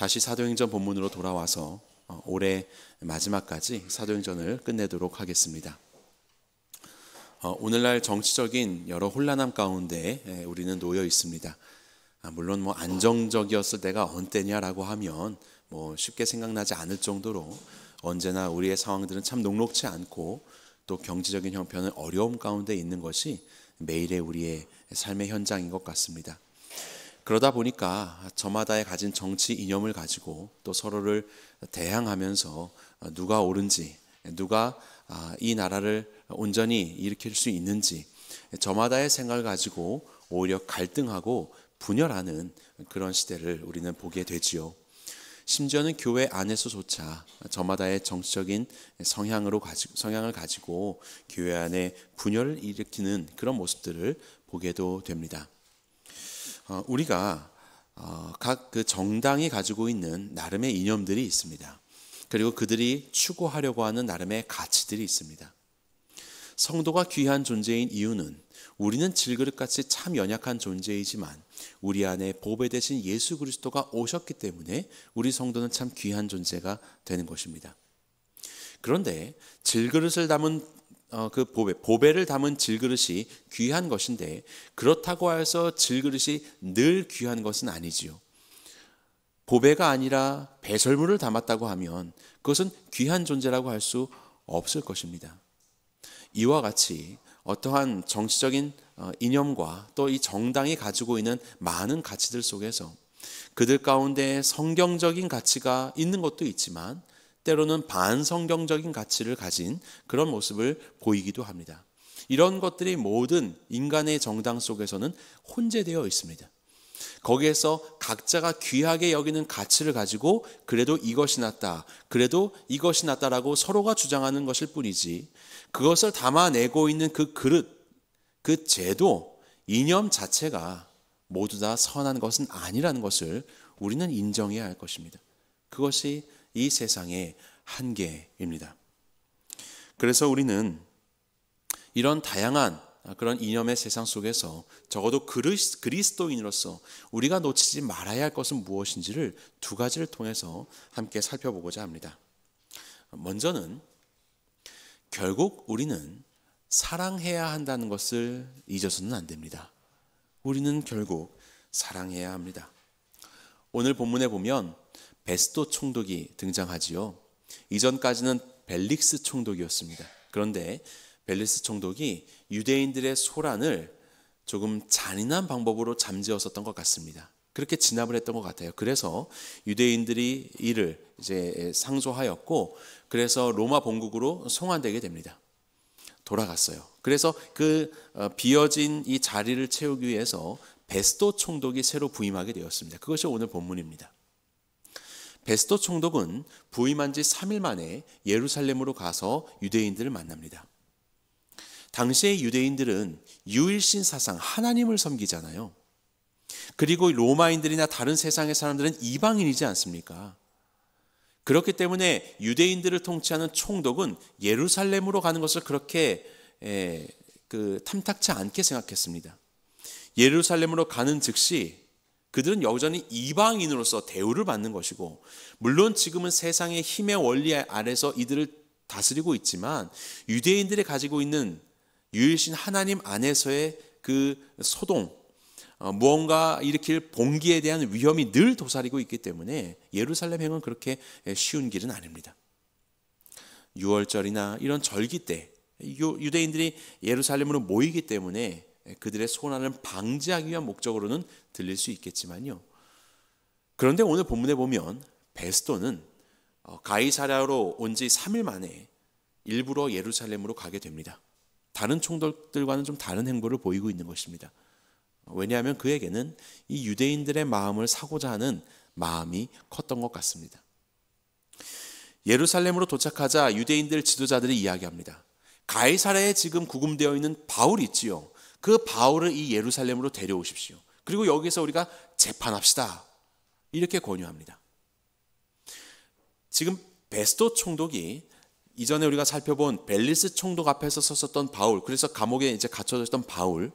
다시 사도행전 본문으로 돌아와서 올해 마지막까지 사도행전을 끝내도록 하겠습니다. 오늘날 정치적인 여러 혼란함 가운데 우리는 놓여 있습니다. 물론 안정적이었을 때가 언제냐라고 하면 쉽게 생각나지 않을 정도로 언제나 우리의 상황들은 참 녹록치 않고 또 경제적인 형편은 어려움 가운데 있는 것이 매일의 우리의 삶의 현장인 것 같습니다. 그러다 보니까 저마다의 가진 정치 이념을 가지고 또 서로를 대항하면서 누가 옳은지, 누가 이 나라를 온전히 일으킬 수 있는지 저마다의 생각을 가지고 오히려 갈등하고 분열하는 그런 시대를 우리는 보게 되지요. 심지어는 교회 안에서조차 저마다의 정치적인 성향을 가지고 교회 안에 분열을 일으키는 그런 모습들을 보게도 됩니다. 우리가 각 그 정당이 가지고 있는 나름의 이념들이 있습니다. 그리고 그들이 추구하려고 하는 나름의 가치들이 있습니다. 성도가 귀한 존재인 이유는 우리는 질그릇같이 참 연약한 존재이지만 우리 안에 보배 되신 예수 그리스도가 오셨기 때문에 우리 성도는 참 귀한 존재가 되는 것입니다. 그런데 질그릇을 담은 그 보배를 담은 질그릇이 귀한 것인데 그렇다고 해서 질그릇이 늘 귀한 것은 아니지요. 보배가 아니라 배설물을 담았다고 하면 그것은 귀한 존재라고 할 수 없을 것입니다. 이와 같이 어떠한 정치적인 이념과 또 이 정당이 가지고 있는 많은 가치들 속에서 그들 가운데 성경적인 가치가 있는 것도 있지만 때로는 반성경적인 가치를 가진 그런 모습을 보이기도 합니다. 이런 것들이 모든 인간의 정당 속에서는 혼재되어 있습니다. 거기에서 각자가 귀하게 여기는 가치를 가지고 그래도 이것이 낫다, 그래도 이것이 낫다라고 서로가 주장하는 것일 뿐이지 그것을 담아내고 있는 그 그릇, 그 제도, 이념 자체가 모두 다 선한 것은 아니라는 것을 우리는 인정해야 할 것입니다. 그것이 이 세상의 한계입니다. 그래서 우리는 이런 다양한 그런 이념의 세상 속에서 적어도 그리스도인으로서 우리가 놓치지 말아야 할 것은 무엇인지를 두 가지를 통해서 함께 살펴보고자 합니다. 먼저는 결국 우리는 사랑해야 한다는 것을 잊어서는 안 됩니다. 우리는 결국 사랑해야 합니다. 오늘 본문에 보면 베스도 총독이 등장하지요. 이전까지는 벨릭스 총독이었습니다. 그런데 벨릭스 총독이 유대인들의 소란을 조금 잔인한 방법으로 잠재웠었던 것 같습니다. 그렇게 진압을 했던 것 같아요. 그래서 유대인들이 이를 이제 상소하였고 그래서 로마 본국으로 송환되게 됩니다. 돌아갔어요. 그래서 그 비어진 이 자리를 채우기 위해서 베스도 총독이 새로 부임하게 되었습니다. 그것이 오늘 본문입니다. 베스도 총독은 부임한 지 3일 만에 예루살렘으로 가서 유대인들을 만납니다. 당시의 유대인들은 유일신 사상 하나님을 섬기잖아요. 그리고 로마인들이나 다른 세상의 사람들은 이방인이지 않습니까? 그렇기 때문에 유대인들을 통치하는 총독은 예루살렘으로 가는 것을 그렇게 탐탁치 않게 생각했습니다. 예루살렘으로 가는 즉시 그들은 여전히 이방인으로서 대우를 받는 것이고 물론 지금은 세상의 힘의 원리 아래서 이들을 다스리고 있지만 유대인들이 가지고 있는 유일신 하나님 안에서의 그 소동, 무언가 일으킬 봉기에 대한 위험이 늘 도사리고 있기 때문에 예루살렘 행은 그렇게 쉬운 길은 아닙니다. 6월절이나 이런 절기 때 유대인들이 예루살렘으로 모이기 때문에 그들의 소란을 방지하기 위한 목적으로는 들릴 수 있겠지만요. 그런데 오늘 본문에 보면 베스도는 가이사랴로 온 지 3일 만에 일부러 예루살렘으로 가게 됩니다. 다른 총독들과는 좀 다른 행보를 보이고 있는 것입니다. 왜냐하면 그에게는 이 유대인들의 마음을 사고자 하는 마음이 컸던 것 같습니다. 예루살렘으로 도착하자 유대인들 지도자들이 이야기합니다. 가이사랴에 지금 구금되어 있는 바울이 있지요. 그 바울을 이 예루살렘으로 데려오십시오. 그리고 여기서 우리가 재판합시다. 이렇게 권유합니다. 지금 베스도 총독이 이전에 우리가 살펴본 벨리스 총독 앞에서 섰었던 바울, 그래서 감옥에 이제 갇혀졌던 바울,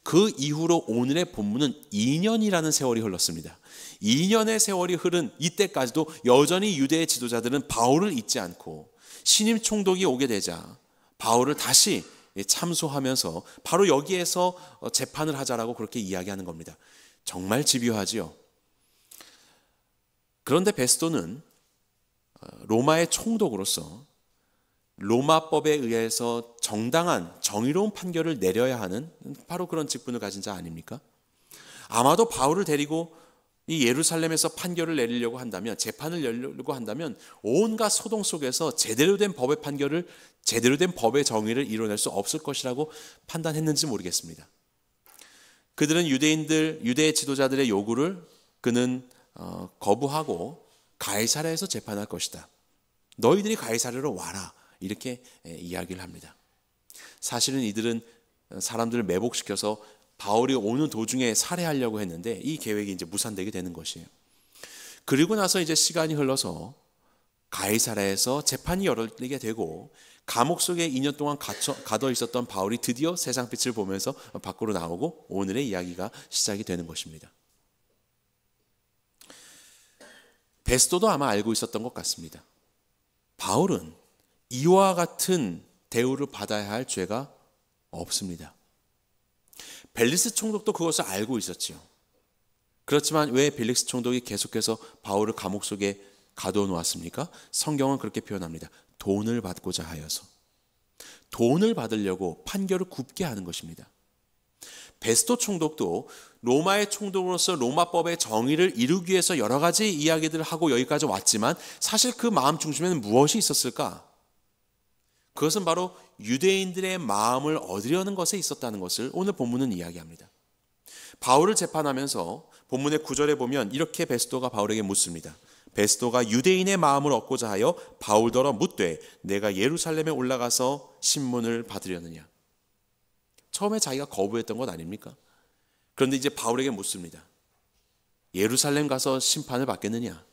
그 이후로 오늘의 본문은 2년이라는 세월이 흘렀습니다. 2년의 세월이 흐른 이때까지도 여전히 유대의 지도자들은 바울을 잊지 않고 신임 총독이 오게 되자 바울을 다시 참소하면서 바로 여기에서 재판을 하자라고 그렇게 이야기하는 겁니다. 정말 집요하지요. 그런데 베스도는 로마의 총독으로서 로마법에 의해서 정당한 정의로운 판결을 내려야 하는 바로 그런 직분을 가진 자 아닙니까? 아마도 바울을 데리고 이 예루살렘에서 판결을 내리려고 한다면, 재판을 열려고 한다면 온갖 소동 속에서 제대로 된 법의 판결을, 제대로 된 법의 정의를 이뤄낼 수 없을 것이라고 판단했는지 모르겠습니다. 그들은 유대의 지도자들의 요구를 그는 거부하고 가이사랴에서 재판할 것이다. 너희들이 가이사랴로 와라. 이렇게 이야기를 합니다. 사실은 이들은 사람들을 매복시켜서 바울이 오는 도중에 살해하려고 했는데 이 계획이 이제 무산되게 되는 것이에요. 그리고 나서 이제 시간이 흘러서 가이사랴에서 재판이 열리게 되고 감옥 속에 2년 동안 가둬 있었던 바울이 드디어 세상빛을 보면서 밖으로 나오고 오늘의 이야기가 시작이 되는 것입니다. 베스도도 아마 알고 있었던 것 같습니다. 바울은 이와 같은 대우를 받아야 할 죄가 없습니다. 벨리스 총독도 그것을 알고 있었지요. 그렇지만 왜 벨릭스 총독이 계속해서 바울을 감옥 속에 가둬 놓았습니까? 성경은 그렇게 표현합니다. 돈을 받고자 하여서. 돈을 받으려고 판결을 굽게 하는 것입니다. 베스도 총독도 로마의 총독으로서 로마법의 정의를 이루기 위해서 여러 가지 이야기들을 하고 여기까지 왔지만 사실 그 마음 중심에는 무엇이 있었을까? 그것은 바로 유대인들의 마음을 얻으려는 것에 있었다는 것을 오늘 본문은 이야기합니다. 바울을 재판하면서 본문의 9절에 보면 이렇게 베스도가 바울에게 묻습니다. 베스도가 유대인의 마음을 얻고자 하여 바울더러 묻되 내가 예루살렘에 올라가서 신문을 받으려느냐. 처음에 자기가 거부했던 것 아닙니까? 그런데 이제 바울에게 묻습니다. 예루살렘 가서 심판을 받겠느냐?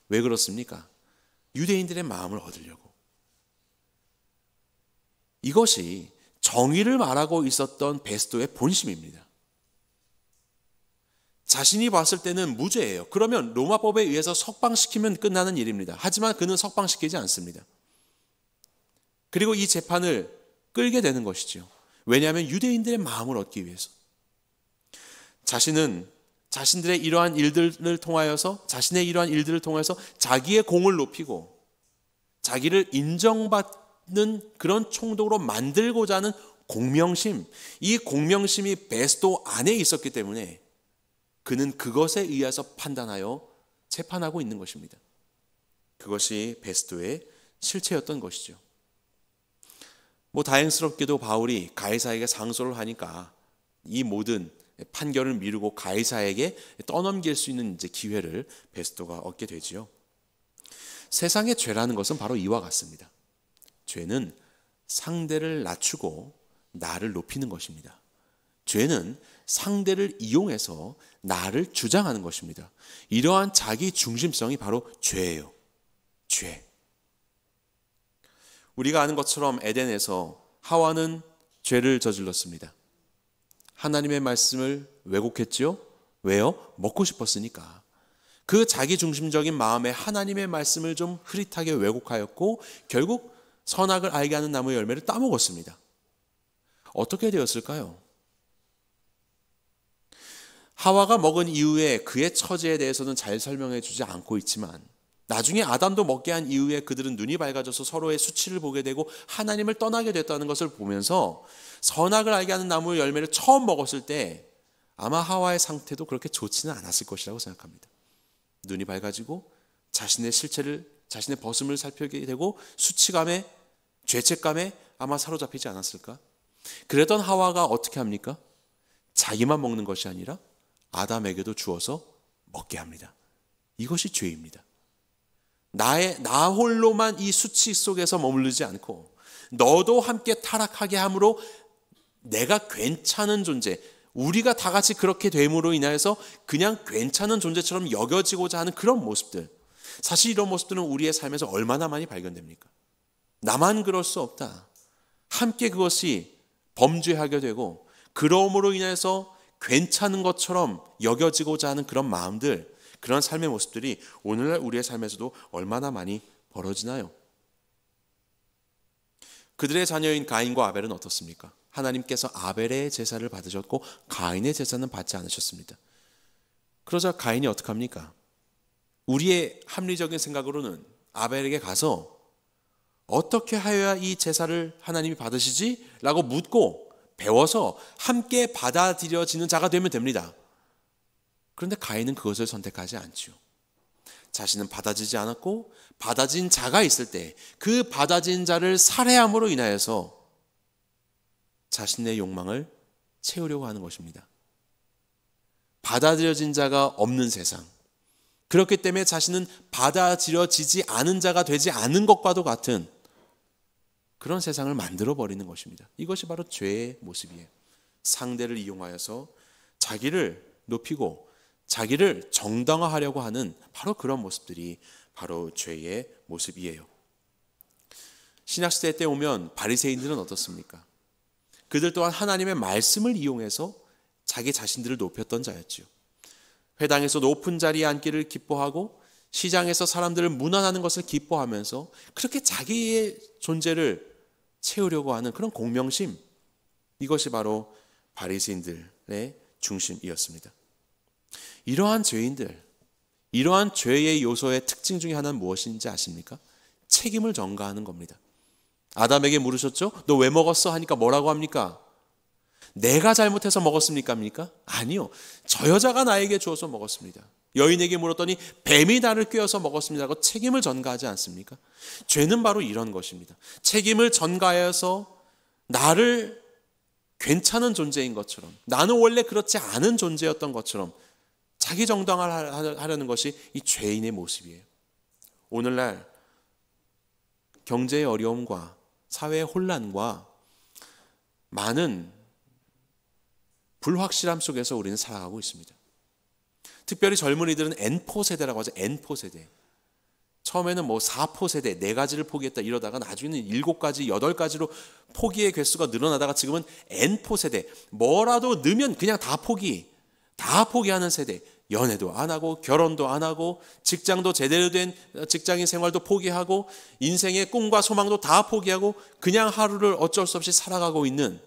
왜 그렇습니까? 유대인들의 마음을 얻으려고. 이것이 정의를 말하고 있었던 베스도의 본심입니다. 자신이 봤을 때는 무죄예요. 그러면 로마법에 의해서 석방시키면 끝나는 일입니다. 하지만 그는 석방시키지 않습니다. 그리고 이 재판을 끌게 되는 것이죠. 왜냐하면 유대인들의 마음을 얻기 위해서. 자신은 자신의 이러한 일들을 통하여서 자기의 공을 높이고 자기를 인정받는 그런 총독으로 만들고자 하는 공명심, 이 공명심이 베스도 안에 있었기 때문에 그는 그것에 의해서 판단하여 재판하고 있는 것입니다. 그것이 베스도의 실체였던 것이죠. 다행스럽게도 바울이 가이사에게 상소를 하니까 이 모든 판결을 미루고 가이사에게 떠넘길 수 있는 이제 기회를 베스도가 얻게 되지요. 세상의 죄라는 것은 바로 이와 같습니다. 죄는 상대를 낮추고 나를 높이는 것입니다. 죄는 상대를 이용해서 나를 주장하는 것입니다. 이러한 자기 중심성이 바로 죄예요. 죄. 우리가 아는 것처럼 에덴에서 하와는 죄를 저질렀습니다. 하나님의 말씀을 왜곡했죠? 왜요? 먹고 싶었으니까. 그 자기 중심적인 마음에 하나님의 말씀을 좀 흐릿하게 왜곡하였고 결국 선악을 알게 하는 나무의 열매를 따먹었습니다. 어떻게 되었을까요? 하와가 먹은 이후에 그의 처지에 대해서는 잘 설명해 주지 않고 있지만 나중에 아담도 먹게 한 이후에 그들은 눈이 밝아져서 서로의 수치를 보게 되고 하나님을 떠나게 됐다는 것을 보면서 선악을 알게 하는 나무의 열매를 처음 먹었을 때 아마 하와의 상태도 그렇게 좋지는 않았을 것이라고 생각합니다. 눈이 밝아지고 자신의 실체를, 자신의 벗음을 살피게 되고 수치감에, 죄책감에 아마 사로잡히지 않았을까? 그랬던 하와가 어떻게 합니까? 자기만 먹는 것이 아니라 아담에게도 주어서 먹게 합니다. 이것이 죄입니다. 나 홀로만 이 수치 속에서 머무르지 않고 너도 함께 타락하게 함으로 내가 괜찮은 존재, 우리가 다 같이 그렇게 됨으로 인하여서 그냥 괜찮은 존재처럼 여겨지고자 하는 그런 모습들, 사실 이런 모습들은 우리의 삶에서 얼마나 많이 발견됩니까? 나만 그럴 수 없다. 함께 그것이 범죄하게 되고 그러므로 인해서 괜찮은 것처럼 여겨지고자 하는 그런 마음들, 그런 삶의 모습들이 오늘날 우리의 삶에서도 얼마나 많이 벌어지나요? 그들의 자녀인 가인과 아벨은 어떻습니까? 하나님께서 아벨의 제사를 받으셨고 가인의 제사는 받지 않으셨습니다. 그러자 가인이 어떡합니까? 우리의 합리적인 생각으로는 아벨에게 가서 어떻게 하여야 이 제사를 하나님이 받으시지? 라고 묻고 배워서 함께 받아들여지는 자가 되면 됩니다. 그런데 가인은 그것을 선택하지 않죠. 자신은 받아지지 않았고 받아진 자가 있을 때 그 받아진 자를 살해함으로 인하여서 자신의 욕망을 채우려고 하는 것입니다. 받아들여진 자가 없는 세상, 그렇기 때문에 자신은 받아들여지지 않은 자가 되지 않은 것과도 같은 그런 세상을 만들어버리는 것입니다. 이것이 바로 죄의 모습이에요. 상대를 이용하여서 자기를 높이고 자기를 정당화하려고 하는 바로 그런 모습들이 바로 죄의 모습이에요. 신약시대 때 오면 바리새인들은 어떻습니까? 그들 또한 하나님의 말씀을 이용해서 자기 자신들을 높였던 자였죠. 회당에서 높은 자리에 앉기를 기뻐하고 시장에서 사람들을 문안하는 것을 기뻐하면서 그렇게 자기의 존재를 채우려고 하는 그런 공명심, 이것이 바로 바리새인들의 중심이었습니다. 이러한 죄인들, 이러한 죄의 요소의 특징 중에 하나는 무엇인지 아십니까? 책임을 전가하는 겁니다. 아담에게 물으셨죠? 너 왜 먹었어? 하니까 뭐라고 합니까? 내가 잘못해서 먹었습니까? 아니요. 저 여자가 나에게 주어서 먹었습니다. 여인에게 물었더니 뱀이 나를 꿰어서 먹었습니다 하고 책임을 전가하지 않습니까? 죄는 바로 이런 것입니다. 책임을 전가해서 나를 괜찮은 존재인 것처럼, 나는 원래 그렇지 않은 존재였던 것처럼 자기 정당화를 하려는 것이 이 죄인의 모습이에요. 오늘날 경제의 어려움과 사회의 혼란과 많은 불확실함 속에서 우리는 살아가고 있습니다. 특별히 젊은이들은 N포 세대라고 하죠. N포 세대. 처음에는 4포 세대, 4가지를 포기했다 이러다가 나중에는 7가지, 8가지로 포기의 개수가 늘어나다가 지금은 N포 세대. 뭐라도 넣으면 그냥 다 포기하는 세대. 연애도 안 하고 결혼도 안 하고 직장도 제대로 된 직장인 생활도 포기하고 인생의 꿈과 소망도 다 포기하고 그냥 하루를 어쩔 수 없이 살아가고 있는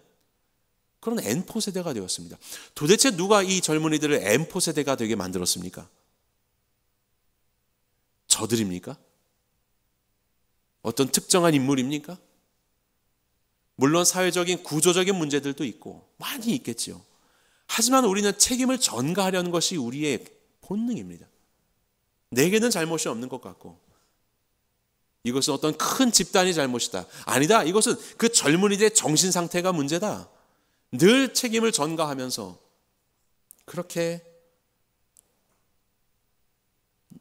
그런 N포 세대가 되었습니다. 도대체 누가 이 젊은이들을 N포 세대가 되게 만들었습니까? 저들입니까? 어떤 특정한 인물입니까? 물론 사회적인 구조적인 문제들도 있고 많이 있겠지요. 하지만 우리는 책임을 전가하려는 것이 우리의 본능입니다. 내게는 잘못이 없는 것 같고 이것은 어떤 큰 집단이 잘못이다. 아니다. 이것은 그 젊은이들의 정신 상태가 문제다. 늘 책임을 전가하면서 그렇게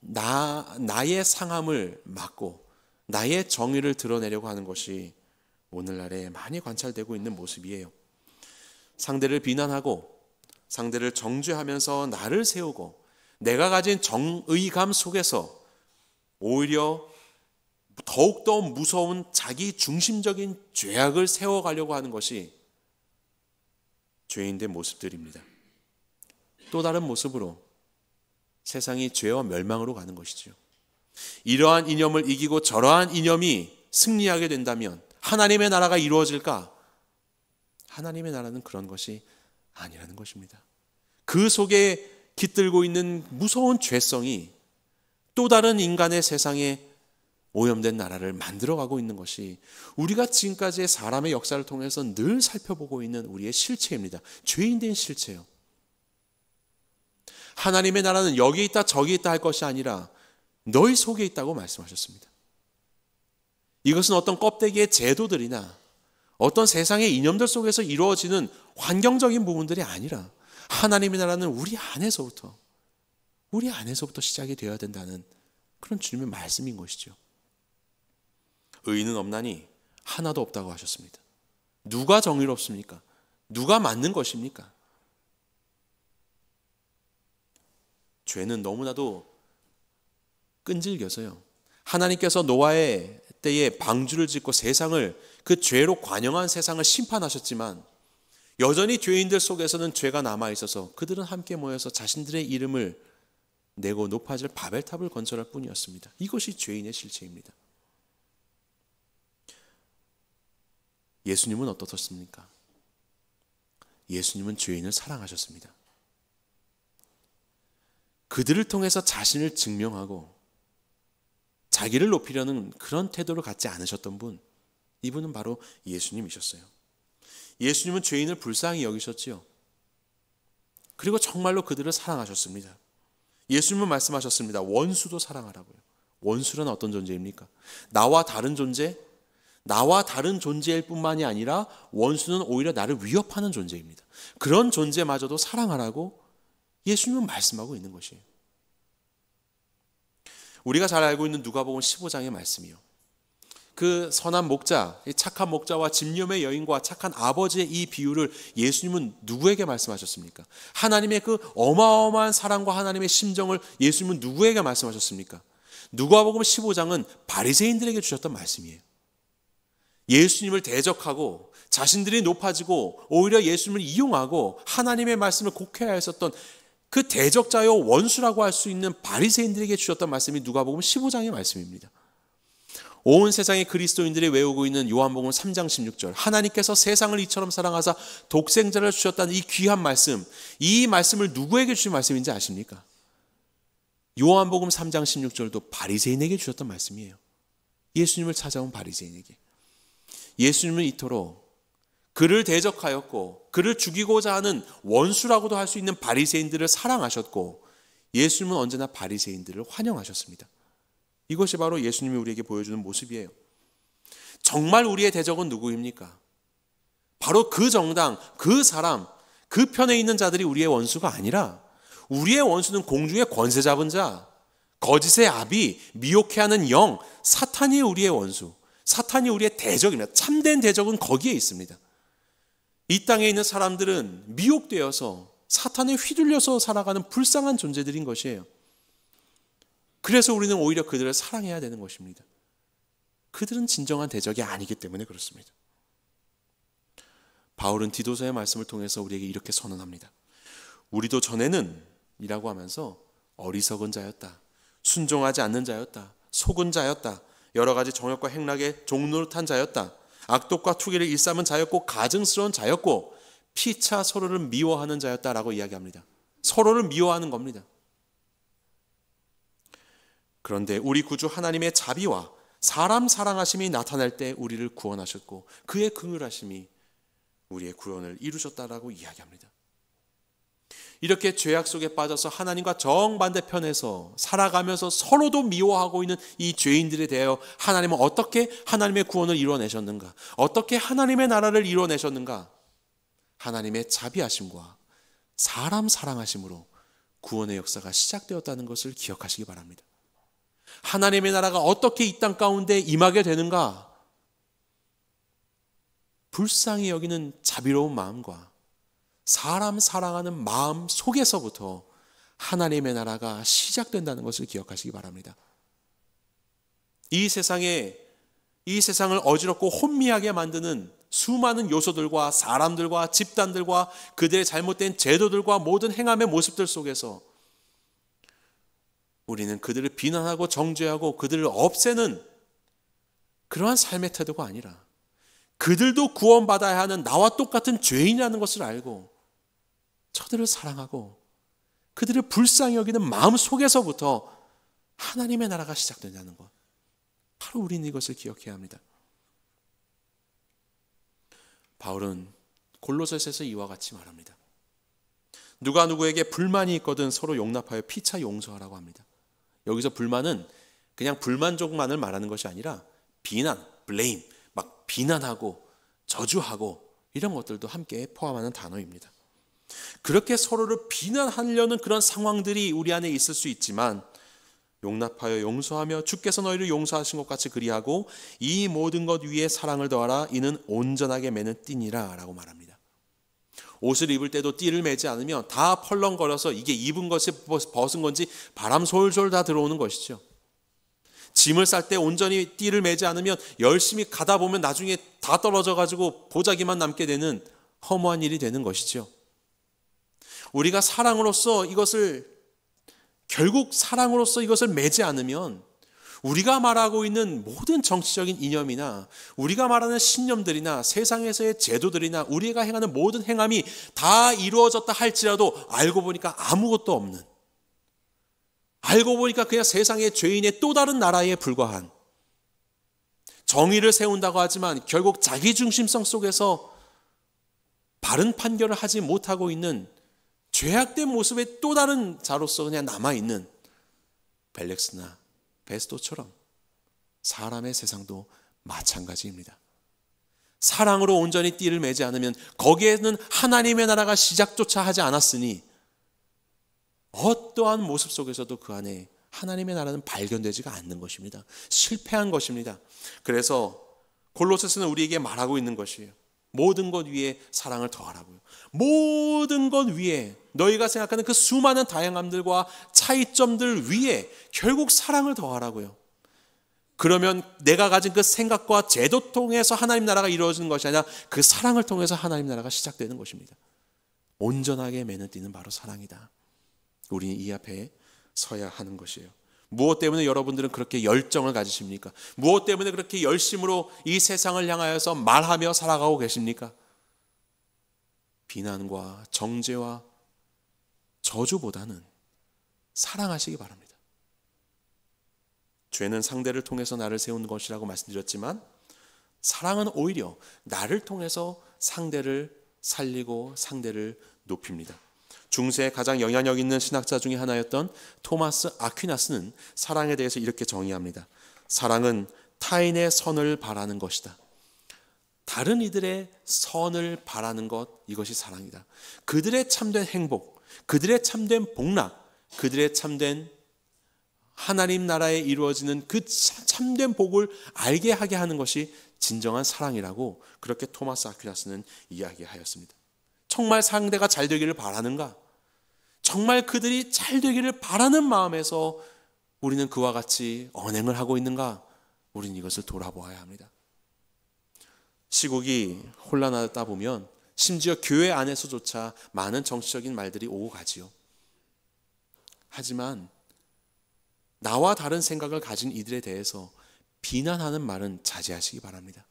나의 상함을 막고 나의 정의를 드러내려고 하는 것이 오늘날에 많이 관찰되고 있는 모습이에요. 상대를 비난하고 상대를 정죄하면서 나를 세우고 내가 가진 정의감 속에서 오히려 더욱더 무서운 자기 중심적인 죄악을 세워가려고 하는 것이 죄인의 모습들입니다. 또 다른 모습으로 세상이 죄와 멸망으로 가는 것이죠. 이러한 이념을 이기고 저러한 이념이 승리하게 된다면 하나님의 나라가 이루어질까? 하나님의 나라는 그런 것이 아니라는 것입니다. 그 속에 깃들고 있는 무서운 죄성이 또 다른 인간의 세상에 오염된 나라를 만들어가고 있는 것이 우리가 지금까지의 사람의 역사를 통해서 늘 살펴보고 있는 우리의 실체입니다. 죄인된 실체요. 하나님의 나라는 여기 있다 저기 있다 할 것이 아니라 너희 속에 있다고 말씀하셨습니다. 이것은 어떤 껍데기의 제도들이나 어떤 세상의 이념들 속에서 이루어지는 환경적인 부분들이 아니라 하나님의 나라는 우리 안에서부터 시작이 되어야 된다는 그런 주님의 말씀인 것이죠. 의인은 없나니 하나도 없다고 하셨습니다. 누가 정의롭습니까? 누가 맞는 것입니까? 죄는 너무나도 끈질겨서요. 하나님께서 노아의 때에 방주를 짓고 세상을 그 죄로 관영한 세상을 심판하셨지만 여전히 죄인들 속에서는 죄가 남아 있어서 그들은 함께 모여서 자신들의 이름을 내고 높아질 바벨탑을 건설할 뿐이었습니다. 이것이 죄인의 실체입니다. 예수님은 어떠셨습니까? 예수님은 죄인을 사랑하셨습니다. 그들을 통해서 자신을 증명하고 자기를 높이려는 그런 태도를 갖지 않으셨던 분, 이분은 바로 예수님이셨어요. 예수님은 죄인을 불쌍히 여기셨지요. 그리고 정말로 그들을 사랑하셨습니다. 예수님은 말씀하셨습니다. 원수도 사랑하라고요. 원수는 어떤 존재입니까? 나와 다른 존재일 뿐만이 아니라 원수는 오히려 나를 위협하는 존재입니다. 그런 존재마저도 사랑하라고 예수님은 말씀하고 있는 것이에요. 우리가 잘 알고 있는 누가복음 15장의 말씀이요. 그 선한 목자, 착한 목자와 집념의 여인과 착한 아버지의 이 비유를 예수님은 누구에게 말씀하셨습니까? 하나님의 그 어마어마한 사랑과 하나님의 심정을 예수님은 누구에게 말씀하셨습니까? 누가복음 15장은 바리새인들에게 주셨던 말씀이에요. 예수님을 대적하고 자신들이 높아지고 오히려 예수님을 이용하고 하나님의 말씀을 곡해하였었던 그 대적자요 원수라고 할 수 있는 바리새인들에게 주셨던 말씀이 누가복음 15장의 말씀입니다. 온 세상의 그리스도인들이 외우고 있는 요한복음 3장 16절, 하나님께서 세상을 이처럼 사랑하사 독생자를 주셨다는 이 귀한 말씀, 이 말씀을 누구에게 주신 말씀인지 아십니까? 요한복음 3장 16절도 바리새인에게 주셨던 말씀이에요. 예수님을 찾아온 바리새인에게. 예수님은 이토록 그를 대적하였고 그를 죽이고자 하는 원수라고도 할 수 있는 바리새인들을 사랑하셨고 예수님은 언제나 바리새인들을 환영하셨습니다. 이것이 바로 예수님이 우리에게 보여주는 모습이에요. 정말 우리의 대적은 누구입니까? 바로 그 정당, 그 사람, 그 편에 있는 자들이 우리의 원수가 아니라 우리의 원수는 공중의 권세 잡은 자, 거짓의 아비, 미혹해하는 영, 사탄이 우리의 원수, 사탄이 우리의 대적입니다. 참된 대적은 거기에 있습니다. 이 땅에 있는 사람들은 미혹되어서 사탄에 휘둘려서 살아가는 불쌍한 존재들인 것이에요. 그래서 우리는 오히려 그들을 사랑해야 되는 것입니다. 그들은 진정한 대적이 아니기 때문에 그렇습니다. 바울은 디도서의 말씀을 통해서 우리에게 이렇게 선언합니다. 우리도 전에는 이라고 하면서 어리석은 자였다. 순종하지 않는 자였다. 속은 자였다. 여러 가지 정욕과 행락에 종노릇한 자였다. 악독과 투기를 일삼은 자였고 가증스러운 자였고 피차 서로를 미워하는 자였다라고 이야기합니다. 서로를 미워하는 겁니다. 그런데 우리 구주 하나님의 자비와 사람 사랑하심이 나타날 때 우리를 구원하셨고 그의 긍휼하심이 우리의 구원을 이루셨다라고 이야기합니다. 이렇게 죄악 속에 빠져서 하나님과 정반대편에서 살아가면서 서로도 미워하고 있는 이 죄인들에 대하여 하나님은 어떻게 하나님의 구원을 이루어내셨는가? 어떻게 하나님의 나라를 이루어내셨는가? 하나님의 자비하심과 사람 사랑하심으로 구원의 역사가 시작되었다는 것을 기억하시기 바랍니다. 하나님의 나라가 어떻게 이 땅 가운데 임하게 되는가? 불쌍히 여기는 자비로운 마음과 사람 사랑하는 마음 속에서부터 하나님의 나라가 시작된다는 것을 기억하시기 바랍니다. 이 세상을 어지럽고 혼미하게 만드는 수많은 요소들과 사람들과 집단들과 그들의 잘못된 제도들과 모든 행함의 모습들 속에서 우리는 그들을 비난하고 정죄하고 그들을 없애는 그러한 삶의 태도가 아니라 그들도 구원받아야 하는 나와 똑같은 죄인이라는 것을 알고 저들을 사랑하고 그들을 불쌍히 여기는 마음 속에서부터 하나님의 나라가 시작된다는 것. 바로 우리는 이것을 기억해야 합니다. 바울은 골로새서에서 이와 같이 말합니다. 누가 누구에게 불만이 있거든 서로 용납하여 피차 용서하라고 합니다. 여기서 불만은 그냥 불만족만을 말하는 것이 아니라 비난, 블레임, 막 비난하고 저주하고 이런 것들도 함께 포함하는 단어입니다. 그렇게 서로를 비난하려는 그런 상황들이 우리 안에 있을 수 있지만 용납하여 용서하며 주께서 너희를 용서하신 것 같이 그리하고 이 모든 것 위에 사랑을 더하라. 이는 온전하게 매는 띠니라 라고 말합니다. 옷을 입을 때도 띠를 매지 않으면 다 펄렁거려서 이게 입은 것이 벗은 건지 바람 솔솔 다 들어오는 것이죠. 짐을 쌀 때 온전히 띠를 매지 않으면 열심히 가다 보면 나중에 다 떨어져 가지고 보자기만 남게 되는 허무한 일이 되는 것이죠. 우리가 사랑으로서 이것을 결국 사랑으로서 이것을 매지 않으면 우리가 말하고 있는 모든 정치적인 이념이나 우리가 말하는 신념들이나 세상에서의 제도들이나 우리가 행하는 모든 행함이 다 이루어졌다 할지라도 알고 보니까 아무것도 없는, 알고 보니까 그냥 세상의 죄인의 또 다른 나라에 불과한, 정의를 세운다고 하지만 결국 자기중심성 속에서 바른 판결을 하지 못하고 있는 죄악된 모습의 또 다른 자로서 그냥 남아있는 벨렉스나 베스도처럼 사람의 세상도 마찬가지입니다. 사랑으로 온전히 띠를 매지 않으면 거기에는 하나님의 나라가 시작조차 하지 않았으니 어떠한 모습 속에서도 그 안에 하나님의 나라는 발견되지가 않는 것입니다. 실패한 것입니다. 그래서 골로새서는 우리에게 말하고 있는 것이에요. 모든 것 위에 사랑을 더하라고요. 모든 것 위에 너희가 생각하는 그 수많은 다양함들과 차이점들 위에 결국 사랑을 더하라고요. 그러면 내가 가진 그 생각과 제도 통해서 하나님 나라가 이루어지는 것이 아니라 그 사랑을 통해서 하나님 나라가 시작되는 것입니다. 온전하게 매는 띠는 바로 사랑이다. 우리는 이 앞에 서야 하는 것이에요. 무엇 때문에 여러분들은 그렇게 열정을 가지십니까? 무엇 때문에 그렇게 열심으로 이 세상을 향하여서 말하며 살아가고 계십니까? 비난과 정죄와 저주보다는 사랑하시기 바랍니다. 죄는 상대를 통해서 나를 세우는 것이라고 말씀드렸지만 사랑은 오히려 나를 통해서 상대를 살리고 상대를 높입니다. 중세에 가장 영향력 있는 신학자 중에 하나였던 토마스 아퀴나스는 사랑에 대해서 이렇게 정의합니다. 사랑은 타인의 선을 바라는 것이다. 다른 이들의 선을 바라는 것, 이것이 사랑이다. 그들의 참된 행복, 그들의 참된 복락, 그들의 참된 하나님 나라에 이루어지는 그 참된 복을 알게 하게 하는 것이 진정한 사랑이라고 그렇게 토마스 아퀴나스는 이야기하였습니다. 정말 상대가 잘 되기를 바라는가? 정말 그들이 잘 되기를 바라는 마음에서 우리는 그와 같이 언행을 하고 있는가? 우리는 이것을 돌아보아야 합니다. 시국이 혼란하다 보면 심지어 교회 안에서조차 많은 정치적인 말들이 오고 가지요. 하지만 나와 다른 생각을 가진 이들에 대해서 비난하는 말은 자제하시기 바랍니다.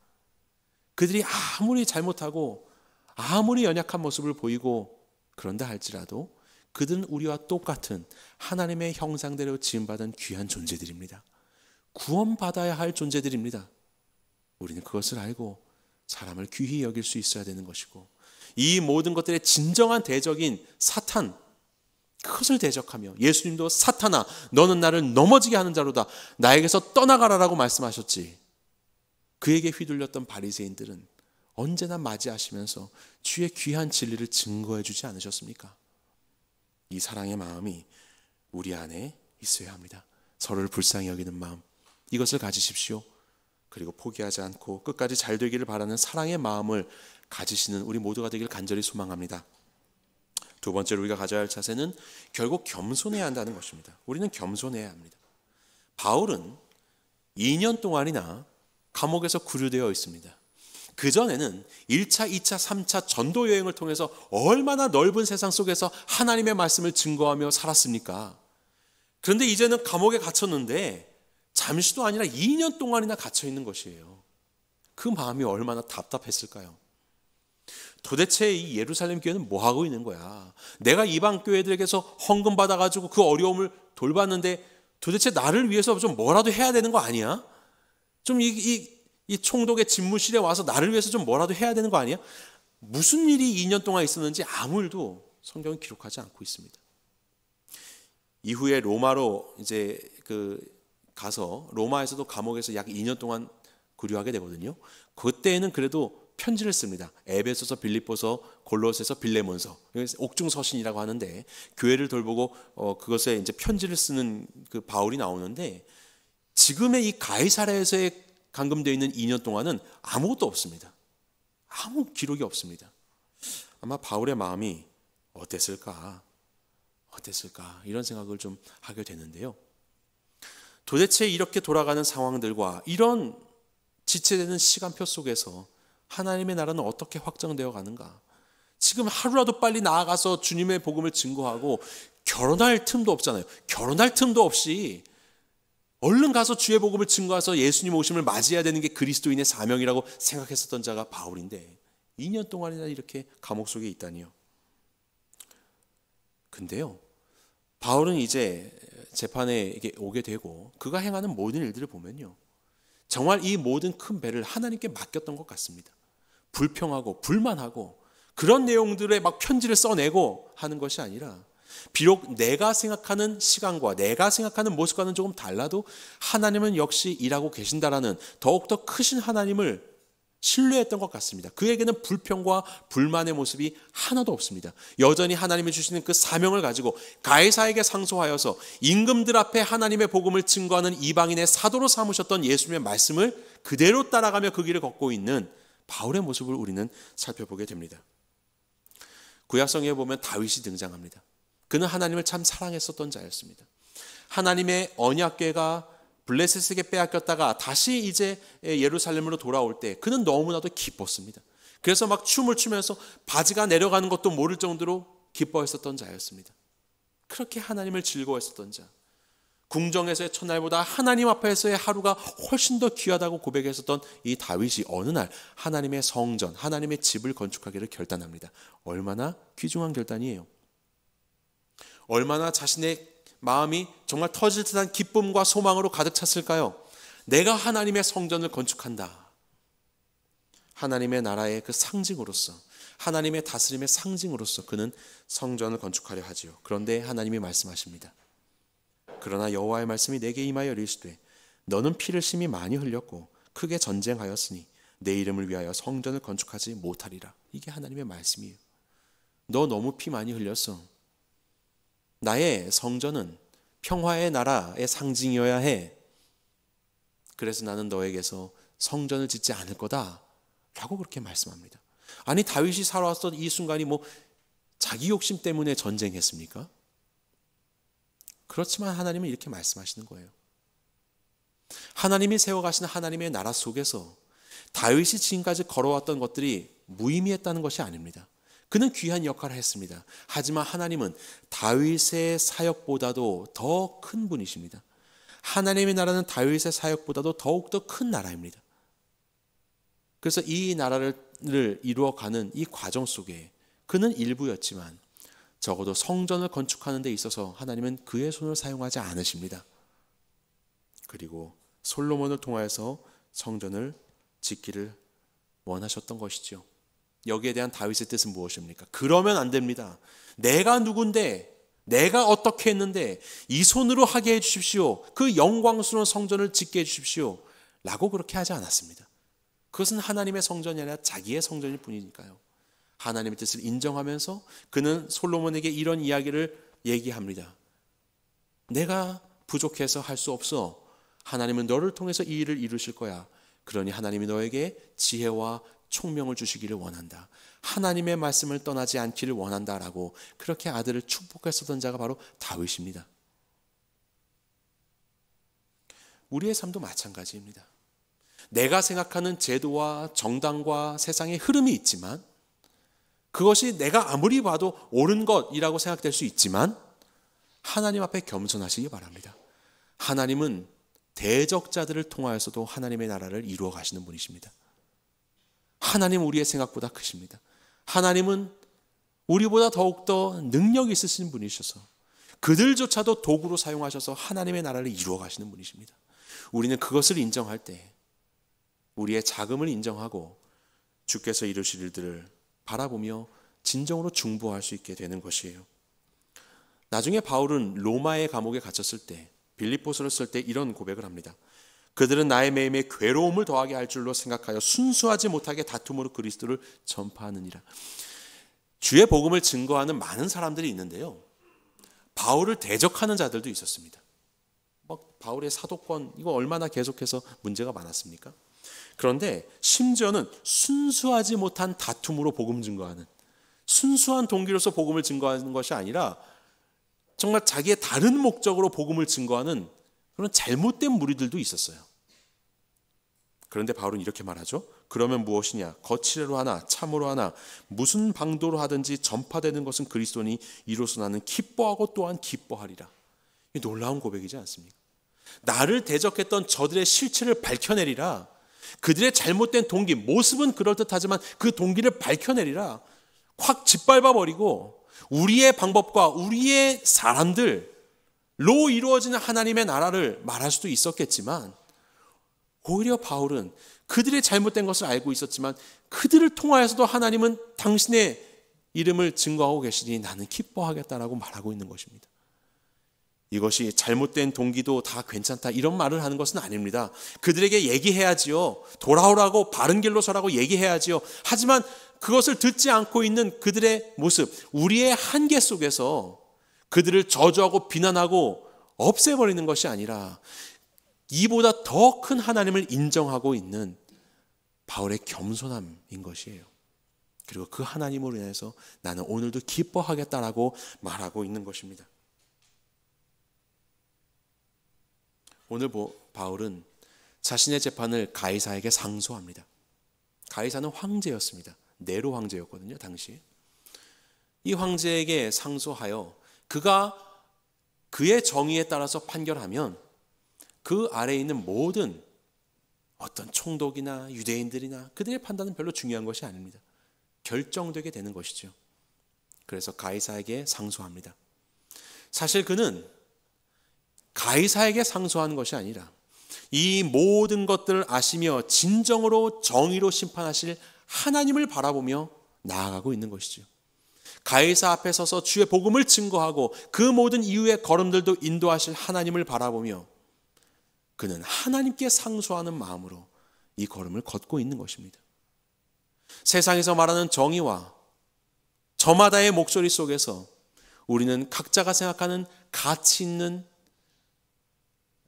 그들이 아무리 잘못하고 아무리 연약한 모습을 보이고 그런다 할지라도 그들은 우리와 똑같은 하나님의 형상대로 지음받은 귀한 존재들입니다. 구원받아야 할 존재들입니다. 우리는 그것을 알고 사람을 귀히 여길 수 있어야 되는 것이고 이 모든 것들의 진정한 대적인 사탄, 그것을 대적하며 예수님도 사탄아 너는 나를 넘어지게 하는 자로다 나에게서 떠나가라라고 말씀하셨지. 그에게 휘둘렸던 바리새인들은 언제나 맞이하시면서 주의 귀한 진리를 증거해 주지 않으셨습니까? 이 사랑의 마음이 우리 안에 있어야 합니다. 서로를 불쌍히 여기는 마음, 이것을 가지십시오. 그리고 포기하지 않고 끝까지 잘 되기를 바라는 사랑의 마음을 가지시는 우리 모두가 되길 간절히 소망합니다. 두 번째로 우리가 가져야 할 자세는 결국 겸손해야 한다는 것입니다. 우리는 겸손해야 합니다. 바울은 2년 동안이나 감옥에서 구류되어 있습니다. 그전에는 1차, 2차, 3차 전도 여행을 통해서 얼마나 넓은 세상 속에서 하나님의 말씀을 증거하며 살았습니까? 그런데 이제는 감옥에 갇혔는데 잠시도 아니라 2년 동안이나 갇혀 있는 것이에요. 그 마음이 얼마나 답답했을까요? 도대체 이 예루살렘 교회는 뭐 하고 있는 거야? 내가 이방 교회들에게서 헌금 받아가지고 그 어려움을 돌봤는데 도대체 나를 위해서 좀 뭐라도 해야 되는 거 아니야? 좀 이 총독의 집무실에 와서 나를 위해서 좀 뭐라도 해야 되는 거 아니야? 무슨 일이 2년 동안 있었는지 아무 일도 성경은 기록하지 않고 있습니다. 이후에 로마로 이제 가서 로마에서도 감옥에서 약 2년 동안 구류하게 되거든요. 그때에는 그래도 편지를 씁니다. 에베소서, 빌립보서, 골로새서, 빌레몬서, 옥중서신이라고 하는데 교회를 돌보고 그것에 이제 편지를 쓰는 그 바울이 나오는데 지금의 이 가이사랴에서의 감금되어 있는 2년 동안은 아무것도 없습니다. 아무 기록이 없습니다. 아마 바울의 마음이 어땠을까 이런 생각을 좀 하게 되는데요. 도대체 이렇게 돌아가는 상황들과 이런 지체되는 시간표 속에서 하나님의 나라는 어떻게 확정되어 가는가? 지금 하루라도 빨리 나아가서 주님의 복음을 증거하고 결혼할 틈도 없잖아요. 결혼할 틈도 없이 얼른 가서 주의 복음을 증거해서 예수님 오심을 맞이해야 되는 게 그리스도인의 사명이라고 생각했었던 자가 바울인데 2년 동안이나 이렇게 감옥 속에 있다니요. 근데요, 바울은 이제 재판에 오게 되고 그가 행하는 모든 일들을 보면요, 정말 이 모든 큰 배를 하나님께 맡겼던 것 같습니다. 불평하고 불만하고 그런 내용들에 막 편지를 써내고 하는 것이 아니라, 비록 내가 생각하는 시간과 내가 생각하는 모습과는 조금 달라도 하나님은 역시 일하고 계신다라는 더욱더 크신 하나님을 신뢰했던 것 같습니다. 그에게는 불평과 불만의 모습이 하나도 없습니다. 여전히 하나님이 주시는 그 사명을 가지고 가이사에게 상소하여서 임금들 앞에 하나님의 복음을 증거하는 이방인의 사도로 삼으셨던 예수님의 말씀을 그대로 따라가며 그 길을 걷고 있는 바울의 모습을 우리는 살펴보게 됩니다. 구약성경에 보면 다윗이 등장합니다. 그는 하나님을 참 사랑했었던 자였습니다. 하나님의 언약궤가 블레셋에게 빼앗겼다가 다시 이제 예루살렘으로 돌아올 때 그는 너무나도 기뻤습니다. 그래서 막 춤을 추면서 바지가 내려가는 것도 모를 정도로 기뻐했었던 자였습니다. 그렇게 하나님을 즐거워했었던 자, 궁정에서의 첫날보다 하나님 앞에서의 하루가 훨씬 더 귀하다고 고백했었던 이 다윗이 어느 날 하나님의 성전, 하나님의 집을 건축하기를 결단합니다. 얼마나 귀중한 결단이에요. 얼마나 자신의 마음이 정말 터질 듯한 기쁨과 소망으로 가득 찼을까요? 내가 하나님의 성전을 건축한다. 하나님의 나라의 그 상징으로서, 하나님의 다스림의 상징으로서 그는 성전을 건축하려 하지요. 그런데 하나님이 말씀하십니다. 그러나 여호와의 말씀이 내게 임하여 이르시되 너는 피를 심히 많이 흘렸고 크게 전쟁하였으니 내 이름을 위하여 성전을 건축하지 못하리라. 이게 하나님의 말씀이에요. 너 너무 피 많이 흘렸어. 나의 성전은 평화의 나라의 상징이어야 해. 그래서 나는 너에게서 성전을 짓지 않을 거다 라고 그렇게 말씀합니다. 아니, 다윗이 살아왔던 이 순간이 뭐 자기 욕심 때문에 전쟁했습니까? 그렇지만 하나님은 이렇게 말씀하시는 거예요. 하나님이 세워가시는 하나님의 나라 속에서 다윗이 지금까지 걸어왔던 것들이 무의미했다는 것이 아닙니다. 그는 귀한 역할을 했습니다. 하지만 하나님은 다윗의 사역보다도 더 큰 분이십니다. 하나님의 나라는 다윗의 사역보다도 더욱더 큰 나라입니다. 그래서 이 나라를 이루어가는 이 과정 속에 그는 일부였지만 적어도 성전을 건축하는 데 있어서 하나님은 그의 손을 사용하지 않으십니다. 그리고 솔로몬을 통하여서 성전을 짓기를 원하셨던 것이죠. 여기에 대한 다윗의 뜻은 무엇입니까? 그러면 안 됩니다. 내가 누군데, 내가 어떻게 했는데 이 손으로 하게 해주십시오. 그 영광스러운 성전을 짓게 해주십시오 라고 그렇게 하지 않았습니다. 그것은 하나님의 성전이 아니라 자기의 성전일 뿐이니까요. 하나님의 뜻을 인정하면서 그는 솔로몬에게 이런 이야기를 얘기합니다. 내가 부족해서 할 수 없어. 하나님은 너를 통해서 이 일을 이루실 거야. 그러니 하나님이 너에게 지혜와 총명을 주시기를 원한다. 하나님의 말씀을 떠나지 않기를 원한다라고 그렇게 아들을 축복했었던 자가 바로 다윗입니다. 우리의 삶도 마찬가지입니다. 내가 생각하는 제도와 정당과 세상의 흐름이 있지만 그것이 내가 아무리 봐도 옳은 것이라고 생각될 수 있지만 하나님 앞에 겸손하시기 바랍니다. 하나님은 대적자들을 통하여서도 하나님의 나라를 이루어 가시는 분이십니다. 하나님은 우리의 생각보다 크십니다. 하나님은 우리보다 더욱더 능력이 있으신 분이셔서 그들조차도 도구로 사용하셔서 하나님의 나라를 이루어 가시는 분이십니다. 우리는 그것을 인정할 때 우리의 자금을 인정하고 주께서 이루실 일들을 바라보며 진정으로 중보할 수 있게 되는 것이에요. 나중에 바울은 로마의 감옥에 갇혔을 때 빌립보서를 쓸 때 이런 고백을 합니다. 그들은 나의 매임에 괴로움을 더하게 할 줄로 생각하여 순수하지 못하게 다툼으로 그리스도를 전파하느니라. 주의 복음을 증거하는 많은 사람들이 있는데요, 바울을 대적하는 자들도 있었습니다. 바울의 사도권 이거 얼마나 계속해서 문제가 많았습니까? 그런데 심지어는 순수하지 못한 다툼으로 복음 증거하는, 순수한 동기로서 복음을 증거하는 것이 아니라 정말 자기의 다른 목적으로 복음을 증거하는 그런 잘못된 무리들도 있었어요. 그런데 바울은 이렇게 말하죠. 그러면 무엇이냐? 거칠애로 하나 참으로 하나 무슨 방도로 하든지 전파되는 것은 그리스도니 이로써 나는 기뻐하고 또한 기뻐하리라. 이 놀라운 고백이지 않습니까? 나를 대적했던 저들의 실체를 밝혀내리라. 그들의 잘못된 동기, 모습은 그럴듯하지만 그 동기를 밝혀내리라. 확 짓밟아버리고 우리의 방법과 우리의 사람들로 이루어지는 하나님의 나라를 말할 수도 있었겠지만 오히려 바울은 그들의 잘못된 것을 알고 있었지만 그들을 통하여서도 하나님은 당신의 이름을 증거하고 계시니 나는 기뻐하겠다라고 말하고 있는 것입니다. 이것이 잘못된 동기도 다 괜찮다 이런 말을 하는 것은 아닙니다. 그들에게 얘기해야지요. 돌아오라고 바른 길로 서라고 얘기해야지요. 하지만 그것을 듣지 않고 있는 그들의 모습, 우리의 한계 속에서 그들을 저주하고 비난하고 없애버리는 것이 아니라 이보다 더 큰 하나님을 인정하고 있는 바울의 겸손함인 것이에요. 그리고 그 하나님으로 인해서 나는 오늘도 기뻐하겠다라고 말하고 있는 것입니다. 오늘 바울은 자신의 재판을 가이사에게 상소합니다. 가이사는 황제였습니다. 네로 황제였거든요, 당시. 이 황제에게 상소하여 그가 그의 정의에 따라서 판결하면 그 아래에 있는 모든 어떤 총독이나 유대인들이나 그들의 판단은 별로 중요한 것이 아닙니다. 결정되게 되는 것이죠. 그래서 가이사에게 상소합니다. 사실 그는 가이사에게 상소하는 것이 아니라 이 모든 것들을 아시며 진정으로 정의로 심판하실 하나님을 바라보며 나아가고 있는 것이죠. 가이사 앞에 서서 주의 복음을 증거하고 그 모든 이후의 걸음들도 인도하실 하나님을 바라보며 그는 하나님께 상소하는 마음으로 이 걸음을 걷고 있는 것입니다. 세상에서 말하는 정의와 저마다의 목소리 속에서 우리는 각자가 생각하는 가치 있는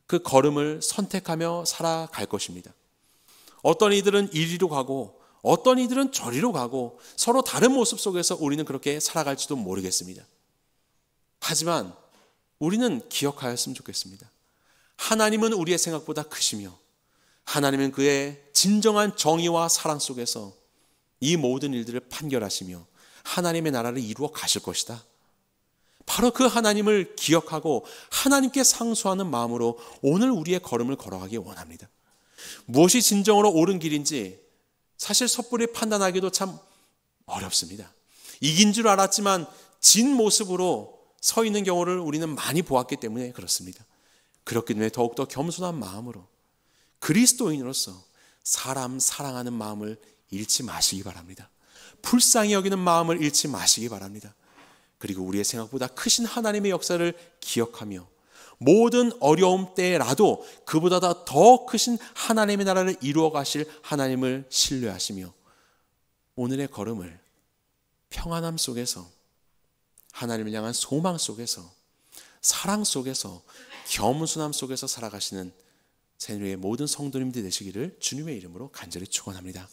그 걸음을 선택하며 살아갈 것입니다. 어떤 이들은 이리로 가고 어떤 이들은 저리로 가고 서로 다른 모습 속에서 우리는 그렇게 살아갈지도 모르겠습니다. 하지만 우리는 기억하였으면 좋겠습니다. 하나님은 우리의 생각보다 크시며 하나님은 그의 진정한 정의와 사랑 속에서 이 모든 일들을 판결하시며 하나님의 나라를 이루어 가실 것이다. 바로 그 하나님을 기억하고 하나님께 상소하는 마음으로 오늘 우리의 걸음을 걸어가기 원합니다. 무엇이 진정으로 옳은 길인지 사실 섣불리 판단하기도 참 어렵습니다. 이긴 줄 알았지만 진 모습으로 서 있는 경우를 우리는 많이 보았기 때문에 그렇습니다. 그렇기 때문에 더욱더 겸손한 마음으로 그리스도인으로서 사람 사랑하는 마음을 잃지 마시기 바랍니다. 불쌍히 여기는 마음을 잃지 마시기 바랍니다. 그리고 우리의 생각보다 크신 하나님의 역사를 기억하며 모든 어려움 때라도 그보다 더 크신 하나님의 나라를 이루어 가실 하나님을 신뢰하시며 오늘의 걸음을 평안함 속에서 하나님을 향한 소망 속에서 사랑 속에서 겸손함 속에서 살아가시는 새누리의 모든 성도님들 되시기를 주님의 이름으로 간절히 축원합니다.